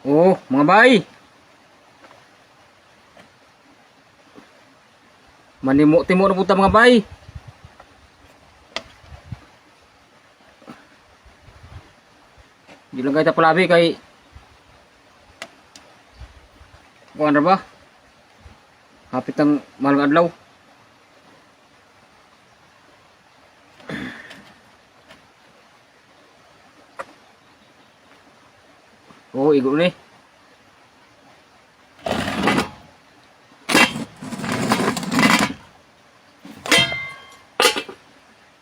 Oh, mga bay. Manimo-timo na punta mga bay. Di lang kayo tapalabi kay kuan ra ba? Hapit ang malang adlaw. Oh, igo ni.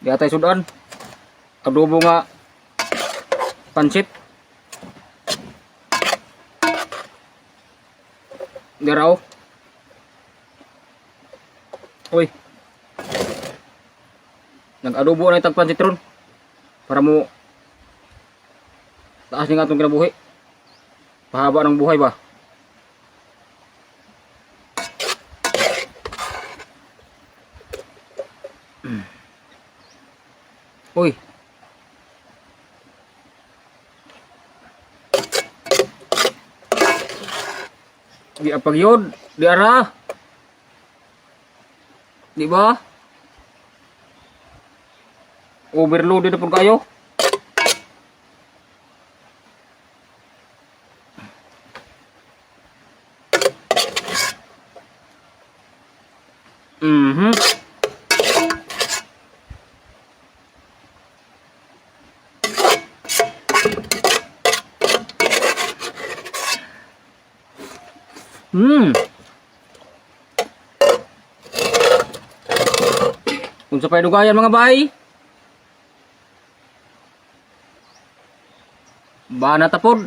Di atay sudan. Adobo nga pansit. Daraw. Uy. Nag-adobo na itag pansit ron. Para mo taas ni nga itong kinabuhi. Pahaba ng buhay ba? Uy. Di apag yun. Di ara. Di ba? Overloaded na po kayo. Kung sa paidugayan mga bay. Bana tapod.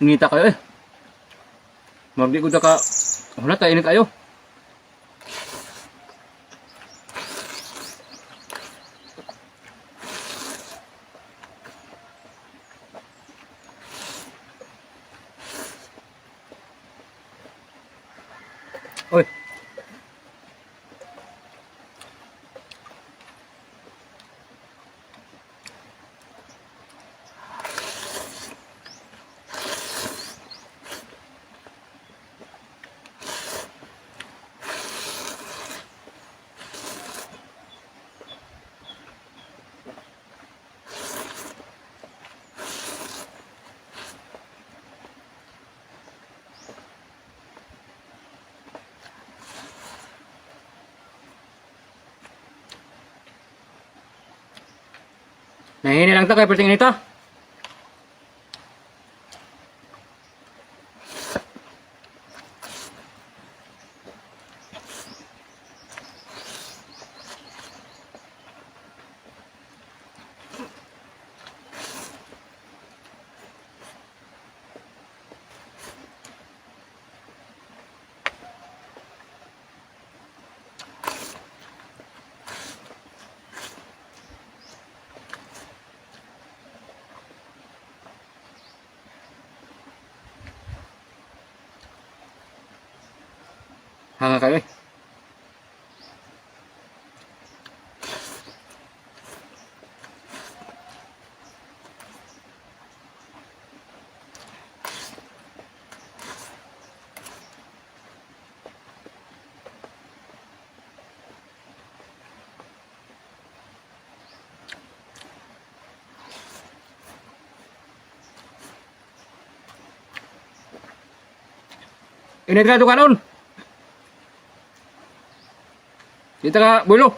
Ngita kayo eh. Magdi ko da ka. Wala tayo ini kayo. Oi. Nahihini lang ta kay perting nito. Hanga kayo eh. Ini ka kanon. Dito ka, bulo.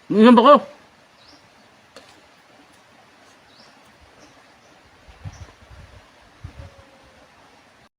Inom ba ko?